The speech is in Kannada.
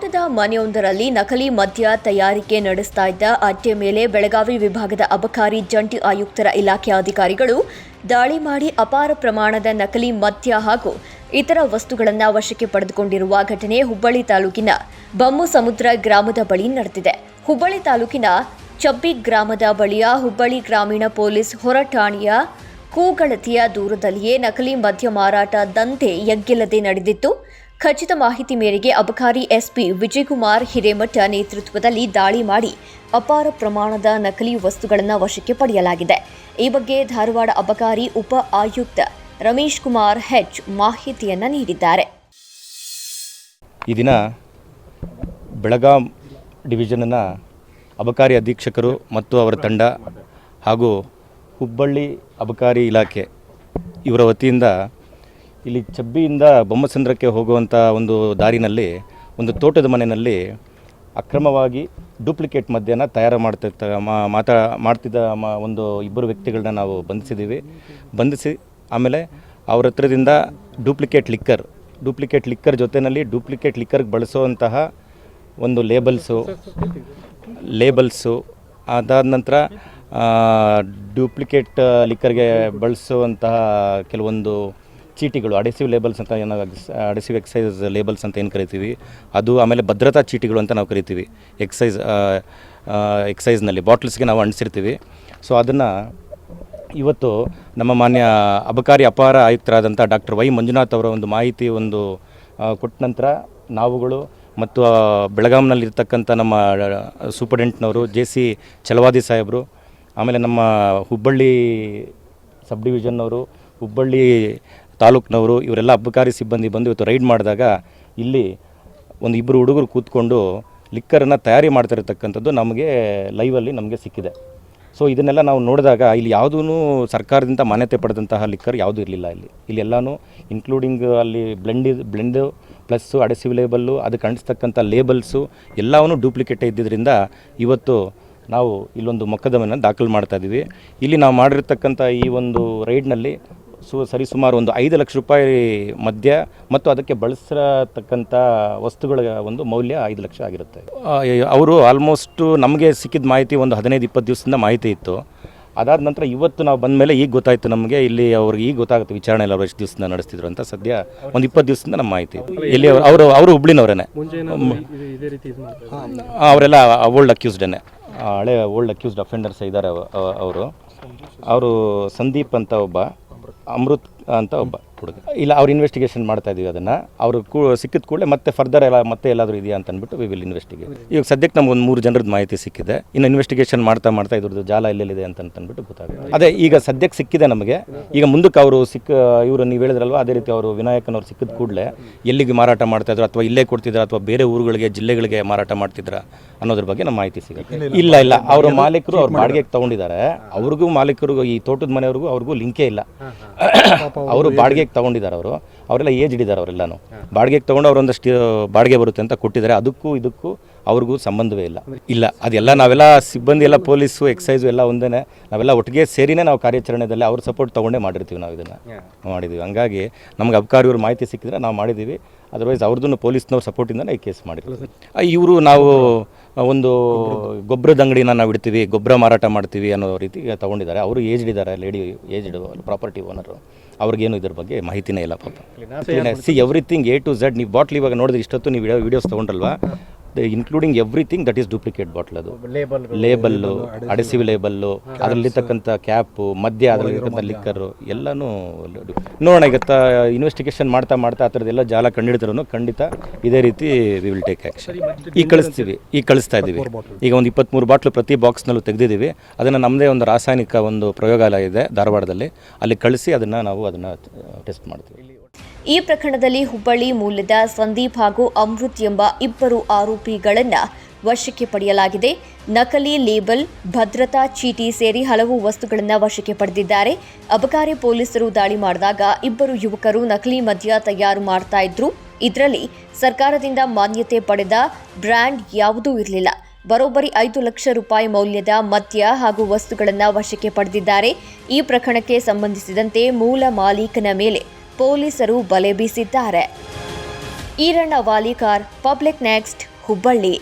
ಪಟ್ಟಣದ ಮನೆಯೊಂದರಲ್ಲಿ ನಕಲಿ ಮದ್ಯ ತಯಾರಿಕೆ ನಡೆಸ್ತಾ ಇದ್ದ ಅಡ್ಡೆ ಮೇಲೆ ಬೆಳಗಾವಿ ವಿಭಾಗದ ಅಬಕಾರಿ ಜಂಟಿ ಆಯುಕ್ತರ ಇಲಾಖೆ ಅಧಿಕಾರಿಗಳು ದಾಳಿ ಮಾಡಿ ಅಪಾರ ಪ್ರಮಾಣದ ನಕಲಿ ಮದ್ಯ ಹಾಗೂ ಇತರ ವಸ್ತುಗಳನ್ನು ವಶಕ್ಕೆ ಪಡೆದುಕೊಂಡಿರುವ ಘಟನೆ ಹುಬ್ಬಳ್ಳಿ ತಾಲೂಕಿನ ಬೊಮ್ಮಸಮುದ್ರ ಗ್ರಾಮದ ಬಳಿ ನಡೆದಿದೆ. ಹುಬ್ಬಳ್ಳಿ ತಾಲೂಕಿನ ಚಬ್ಬಿ ಗ್ರಾಮದ ಬಳಿಯ ಹುಬ್ಬಳ್ಳಿ ಗ್ರಾಮೀಣ ಪೊಲೀಸ್ ಹೊರಠಾಣೆಯ ಕೂಗಳತಿಯ ದೂರದಲ್ಲಿಯೇ ನಕಲಿ ಮದ್ಯ ಮಾರಾಟ ದಂಧೆ ಎಗ್ಗಿಲ್ಲದೆ ನಡೆದಿತ್ತು. ಖಚಿತ ಮಾಹಿತಿ ಮೇರೆಗೆ ಅಬಕಾರಿ ಎಸ್ಪಿ ವಿಜಯಕುಮಾರ್ ಹಿರೇಮಠ ನೇತೃತ್ವದಲ್ಲಿ ದಾಳಿ ಮಾಡಿ ಅಪಾರ ಪ್ರಮಾಣದ ನಕಲಿ ವಸ್ತುಗಳನ್ನು ವಶಕ್ಕೆ ಪಡೆಯಲಾಗಿದೆ. ಈ ಬಗ್ಗೆ ಧಾರವಾಡ ಅಬಕಾರಿ ಉಪ ಆಯುಕ್ತ ರಮೇಶ್ ಕುಮಾರ್ ಹೆಚ್ ಮಾಹಿತಿಯನ್ನು ನೀಡಿದ್ದಾರೆ. ಈ ದಿನ ಬೆಳಗಾಂ ಡಿವಿಷನ್ನ ಅಬಕಾರಿ ಅಧೀಕ್ಷಕರು ಮತ್ತು ಅವರ ತಂಡ ಹಾಗೂ ಹುಬ್ಬಳ್ಳಿ ಅಬಕಾರಿ ಇಲಾಖೆ ಇವರ ವತಿಯಿಂದ ಇಲ್ಲಿ ಚಬ್ಬಿಯಿಂದ ಬೊಮ್ಮಸಂದ್ರಕ್ಕೆ ಹೋಗುವಂಥ ಒಂದು ದಾರಿನಲ್ಲಿ ಒಂದು ತೋಟದ ಮನೆಯಲ್ಲಿ ಅಕ್ರಮವಾಗಿ ಡೂಪ್ಲಿಕೇಟ್ ಮದ್ಯನ ತಯಾರು ಮಾಡ್ತಿದ್ದ ಒಂದು ಇಬ್ಬರು ವ್ಯಕ್ತಿಗಳನ್ನ ನಾವು ಬಂಧಿಸಿ ಆಮೇಲೆ ಅವ್ರ ಹತ್ರದಿಂದ ಡೂಪ್ಲಿಕೇಟ್ ಲಿಕ್ಕರ್ ಜೊತೆಯಲ್ಲಿ ಡೂಪ್ಲಿಕೇಟ್ ಲಿಕ್ಕರ್ಗೆ ಬಳಸುವಂತಹ ಒಂದು ಲೇಬಲ್ಸು ಅದಾದ ನಂತರ ಡೂಪ್ಲಿಕೇಟ್ ಲಿಕ್ಕರ್ಗೆ ಬಳಸುವಂತಹ ಕೆಲವೊಂದು ಚೀಟಿಗಳು, ಅಡೆಸಿವ್ ಲೇಬಲ್ಸ್ ಅಂತ ಏನೋ ಅಡೆಸಿವ್ ಎಕ್ಸೈಸ್ ಲೇಬಲ್ಸ್ ಅಂತ ಏನು ಕರಿತೀವಿ ಅದು, ಆಮೇಲೆ ಭದ್ರತಾ ಚೀಟಿಗಳು ಅಂತ ನಾವು ಕರಿತೀವಿ. ಎಕ್ಸೈಸ್ನಲ್ಲಿ ಬಾಟ್ಲ್ಸ್ಗೆ ನಾವು ಅಂಟಿಸಿರ್ತೀವಿ. ಸೊ ಅದನ್ನು ಇವತ್ತು ನಮ್ಮ ಮಾನ್ಯ ಅಬಕಾರಿ ಅಪಾರ ಆಯುಕ್ತರಾದಂಥ ಡಾಕ್ಟರ್ ವೈ ಮಂಜುನಾಥ್ ಅವರ ಒಂದು ಮಾಹಿತಿ ಕೊಟ್ಟ ನಂತರ ನಾವುಗಳು ಮತ್ತು ಬೆಳಗಾಂನಲ್ಲಿರ್ತಕ್ಕಂಥ ನಮ್ಮ ಸೂಪರ್ಡೆಂಟ್ನವರು JC ಛಲವಾದಿ ಸಾಹೇಬರು, ಆಮೇಲೆ ನಮ್ಮ ಹುಬ್ಬಳ್ಳಿ ಸಬ್ ಡಿವಿಷನ್ನವರು, ಹುಬ್ಬಳ್ಳಿ ತಾಲೂಕಿನವರು, ಇವರೆಲ್ಲ ಅಬಕಾರಿ ಸಿಬ್ಬಂದಿ ಬಂದು ಇವತ್ತು ರೈಡ್ ಮಾಡಿದಾಗ ಇಲ್ಲಿ ಇಬ್ಬರು ಹುಡುಗರು ಕೂತ್ಕೊಂಡು ಲಿಕ್ಕರನ್ನು ತಯಾರಿ ಮಾಡ್ತಿರತಕ್ಕಂಥದ್ದು ನಮಗೆ ಲೈವಲ್ಲಿ ನಮಗೆ ಸಿಕ್ಕಿದೆ. ಸೊ ಇದನ್ನೆಲ್ಲ ನಾವು ನೋಡಿದಾಗ ಇಲ್ಲಿ ಯಾವುದೂ ಸರ್ಕಾರದಿಂದ ಮಾನ್ಯತೆ ಪಡೆದಂತಹ ಲಿಕ್ಕರ್ ಯಾವುದೂ ಇರಲಿಲ್ಲ. ಇಲ್ಲಿ ಎಲ್ಲನೂ ಇನ್ಕ್ಲೂಡಿಂಗ್ ಅಲ್ಲಿ ಬ್ಲೆಂಡು ಪ್ಲಸ್ಸು ಅಡೆಸಿವ್ ಲೇಬಲ್ಲು, ಅದಕ್ಕೆ ಅಂಟಿಸ್ತಕ್ಕಂಥ ಲೇಬಲ್ಸು ಎಲ್ಲವೂ ಡೂಪ್ಲಿಕೇಟೇ ಇದ್ದಿದ್ದರಿಂದ ಇವತ್ತು ನಾವು ಇಲ್ಲೊಂದು ಮೊಕದ್ದಮೆಯನ್ನು ದಾಖಲು ಮಾಡ್ತಾಯಿದ್ದೀವಿ. ಇಲ್ಲಿ ನಾವು ಮಾಡಿರ್ತಕ್ಕಂಥ ಈ ಒಂದು ರೈಡ್ನಲ್ಲಿ ಸರಿಸುಮಾರು ಒಂದು 5 ಲಕ್ಷ ರೂಪಾಯಿ ಮದ್ಯ ಮತ್ತು ಅದಕ್ಕೆ ಬಳಸತಕ್ಕಂಥ ವಸ್ತುಗಳ ಒಂದು ಮೌಲ್ಯ 5 ಲಕ್ಷ ಆಗಿರುತ್ತೆ. ಅವರು ಆಲ್ಮೋಸ್ಟು ನಮಗೆ ಸಿಕ್ಕಿದ ಮಾಹಿತಿ ಒಂದು 15-20 ದಿವಸದಿಂದ ಮಾಹಿತಿ ಇತ್ತು. ಅದಾದ ನಂತರ ಇವತ್ತು ನಾವು ಬಂದ ಮೇಲೆ ಈಗ ಗೊತ್ತಾಯಿತು ನಮಗೆ, ಇಲ್ಲಿ ಅವ್ರಿಗೆ ಈಗ ಗೊತ್ತಾಗುತ್ತೆ ವಿಚಾರಣೆ ಎಲ್ಲ ಅವರು ಎಷ್ಟು ದಿವಸದಿಂದ ನಡೆಸ್ತಿದ್ರು ಅಂತ. ಸದ್ಯ ಒಂದು 20 ದಿವಸದಿಂದ ನಮ್ಮ ಮಾಹಿತಿ ಇಲ್ಲಿ ಅವರು ಹುಬ್ಳಿನವರೇನೆ, ಅವರೆಲ್ಲ ಓಲ್ಡ್ ಅಕ್ಯೂಸ್ಡೇನೆ, ಹಳೆ ಓಲ್ಡ್ ಅಕ್ಯೂಸ್ಡ್ ಅಫೆಂಡರ್ಸ್ ಇದ್ದಾರೆ. ಅವರು ಸಂದೀಪ್ ಅಂತ ಒಬ್ಬ, ಅಮೃತ್ ಅಂತ ಒಬ್ಬ ಹುಡುಗ. ಇಲ್ಲ, ಅವ್ರು ಇನ್ವೆಸ್ಟಿಗೇಷನ್ ಮಾಡ್ತಾ ಇದೀವಿ. ಅದನ್ನು ಅವರು ಸಿಕ್ಕಿದ ಕೂಡಲೇ ಮತ್ತೆ ಫರ್ದರ್ ಮತ್ತೆ ಎಲ್ಲಾದರೂ ಇದೆಯಾ ಅಂತ ಅಂದ್ಬಿಟ್ಟು ವಿ ವಿಲ್ ಇನ್ವೆಸ್ಟಿಗೇಟ್. ಈಗ ಸದ್ಯಕ್ಕೆ ನಮ್ಗೆ ಒಂದು 3 ಜನರದ್ದು ಮಾಹಿತಿ ಸಿಕ್ಕಿದೆ. ಇನ್ನು ಇನ್ವೆಸ್ಟಿಗೇಷನ್ ಮಾಡ್ತಾ ಇದ್ರದ್ದು ಜಾಲ ಎಲ್ಲೆಲ್ಲಿದೆ ಅಂತ ಅಂದ್ಬಿಟ್ಟು ಗೊತ್ತಾಗುತ್ತೆ. ಅದೇ ಈಗ ಸದ್ಯಕ್ಕೆ ಸಿಕ್ಕಿದೆ ನಮಗೆ. ಈಗ ಮುಂದಕ್ಕೆ ಅವರು ಇವರು ನೀವು ಹೇಳಿದ್ರಲ್ವ, ಅದೇ ರೀತಿ ಅವರು ವಿನಾಯಕನವ್ರು ಸಿಕ್ಕಿದ ಕೂಡಲೇ ಎಲ್ಲಿಗೆ ಮಾರಾಟ ಮಾಡ್ತಾಯಿದ್ರು ಅಥವಾ ಇಲ್ಲೇ ಕೊಡ್ತಿದ್ರು ಅಥವಾ ಬೇರೆ ಊರುಗಳಿಗೆ ಜಿಲ್ಲೆಗಳಿಗೆ ಮಾರಾಟ ಮಾಡ್ತಿದ್ರ ಅನ್ನೋದ್ರ ಬಗ್ಗೆ ನಮ್ಮ ಮಾಹಿತಿ ಸಿಗುತ್ತೆ. ಇಲ್ಲ, ಅವರು ಮಾಲೀಕರು ಅವ್ರು ಬಾಡಿಗೆಗೆ ತೊಗೊಂಡಿದ್ದಾರೆ. ಅವ್ರಿಗೂ ಮಾಲೀಕರು ಈ ತೋಟದ ಮನೆಯವ್ರಿಗೂ ಅವ್ರಿಗೂ ಲಿಂಕೇ ಇಲ್ಲ. ಅವರು ಬಾಡಿಗೆಗೆ ತೊಗೊಂಡಿದ್ದಾರೆ. ಅವರೆಲ್ಲ ಏಜ್ ಹಿಡಿದಾರೆ. ಅವರೆಲ್ಲನೂ ಬಾಡಿಗೆಗೆ ತೊಗೊಂಡು ಅವರೊಂದಷ್ಟು ಬಾಡಿಗೆ ಬರುತ್ತೆ ಅಂತ ಕೊಟ್ಟಿದ್ದಾರೆ. ಅದಕ್ಕೂ ಇದಕ್ಕೂ ಅವ್ರಿಗೂ ಸಂಬಂಧವೇ ಇಲ್ಲ. ಅದೆಲ್ಲ ನಾವೆಲ್ಲ ಸಿಬ್ಬಂದಿ ಎಲ್ಲ ಪೊಲೀಸು ಎಕ್ಸೈಸು ಎಲ್ಲ ಒಂದೇ, ನಾವೆಲ್ಲ ಒಟ್ಟಿಗೆ ಸೇರಿನೇ ನಾವು ಕಾರ್ಯಾಚರಣೆಯಲ್ಲಿ ಅವ್ರ ಸಪೋರ್ಟ್ ತೊಗೊಂಡೇ ಮಾಡಿರ್ತೀವಿ. ನಾವು ಇದನ್ನು ಮಾಡಿದ್ದೀವಿ. ಹಂಗಾಗಿ ನಮ್ಗೆ ಅಬಕಾರಿಯವ್ರು ಮಾಹಿತಿ ಸಿಕ್ಕಿದ್ರೆ ನಾವು ಮಾಡಿದ್ದೀವಿ. ಅದರ್ವೈಸ್ ಅವ್ರದ್ದು ಪೊಲೀಸ್ನವ್ರ ಸಪೋರ್ಟಿಂದನೇ ಈ ಕೇಸ್ ಮಾಡಿರ್ತೀವಿ. ಇವರು ನಾವು ಒಂದು ಗೊಬ್ಬರದ ಅಂಗಡಿನ ನಾವು ಇಡ್ತೀವಿ, ಗೊಬ್ಬರ ಮಾರಾಟ ಮಾಡ್ತೀವಿ ಅನ್ನೋ ರೀತಿ ತೊಗೊಂಡಿದ್ದಾರೆ. ಅವರು ಏಜ್ಡ್ ಇದ್ದಾರೆ, ಲೇಡಿ ಏಜ್ಡ್ ಪ್ರಾಪರ್ಟಿ ಓನರು. ಅವ್ರಿಗೇನು ಇದ್ರ ಬಗ್ಗೆ ಮಾಹಿತಿನೇ ಇಲ್ಲ ಪಾಪ. Everything A to Z. ನೀವು ಬಾಟ್ಲ್ ಇವಾಗ ನೋಡಿದ್ರೆ ಇಷ್ಟೊತ್ತು ನೀವು ವೀಡಿಯೋಸ್ ತೊಗೊಂಡ್ರಲ್ವಾ, including everything that is duplicate bottle. ಅದು ಲೇಬಲ್ಲು, ಅಡೆಸಿವ್ ಲೇಬಲ್ಲು, ಅದರಲ್ಲಿರ್ತಕ್ಕಂಥ ಕ್ಯಾಪು, ಮದ್ಯ, ಅದರಲ್ಲಿರ್ತಕ್ಕಂಥ ಲಿಕ್ಕರು ಎಲ್ಲನೂ ನೋಡೋಣ. ಈಗ ಇನ್ವೆಸ್ಟಿಗೇಷನ್ ಮಾಡ್ತಾ ಆ ಥರದ್ದೆಲ್ಲ ಜಾಲ ಕಂಡಿಡ್ತಾರೂ ಖಂಡಿತ ಇದೇ ರೀತಿ ವಿ ವಿಲ್ ಟೇಕ್ ಆ್ಯಕ್ಷನ್. ಈಗ ಕಳಿಸ್ತಾ ಇದ್ದೀವಿ. ಈಗ ಒಂದು 23 ಬಾಟ್ಲು ಪ್ರತಿ ಬಾಕ್ಸ್ನಲ್ಲೂ ತೆಗೆದಿದ್ದೀವಿ. ಅದನ್ನು ನಮ್ಮದೇ ಒಂದು ರಾಸಾಯನಿಕ ಒಂದು ಪ್ರಯೋಗಾಲಯ ಇದೆ ಧಾರವಾಡದಲ್ಲಿ, ಅಲ್ಲಿ ಕಳಿಸಿ ನಾವು ಅದನ್ನು ಟೆಸ್ಟ್ ಮಾಡ್ತೀವಿ. ಈ ಪ್ರಕರಣದಲ್ಲಿ ಹುಬ್ಬಳ್ಳಿ ಮೂಲದ ಸಂದೀಪ್ ಹಾಗೂ ಅಮೃತ್ ಎಂಬ ಇಬ್ಬರು ಆರೋಪಿಗಳನ್ನು ವಶಕ್ಕೆ ಪಡೆಯಲಾಗಿದೆ. ನಕಲಿ ಲೇಬಲ್, ಭದ್ರತಾ ಚೀಟಿ ಸೇರಿ ಹಲವು ವಸ್ತುಗಳನ್ನು ವಶಕ್ಕೆ ಪಡೆದಿದ್ದಾರೆ. ಅಬಕಾರಿ ಪೊಲೀಸರು ದಾಳಿ ಮಾಡಿದಾಗ ಇಬ್ಬರು ಯುವಕರು ನಕಲಿ ಮದ್ಯ ತಯಾರು ಮಾಡ್ತಾ ಇದ್ರು. ಇದರಲ್ಲಿ ಸರ್ಕಾರದಿಂದ ಮಾನ್ಯತೆ ಪಡೆದ ಬ್ರ್ಯಾಂಡ್ ಯಾವುದೂ ಇರಲಿಲ್ಲ. ಬರೋಬ್ಬರಿ 5 ಲಕ್ಷ ರೂಪಾಯಿ ಮೌಲ್ಯದ ಮದ್ಯ ಹಾಗೂ ವಸ್ತುಗಳನ್ನು ವಶಕ್ಕೆ ಪಡೆದಿದ್ದಾರೆ. ಈ ಪ್ರಕರಣಕ್ಕೆ ಸಂಬಂಧಿಸಿದಂತೆ ಮೂಲ ಮಾಲೀಕನ ಮೇಲೆ ಪೊಲೀಸರು ಬಲೆ ಬೀಸಿದ್ದಾರೆ. Eranna Walikar, Public Next, Hubballi.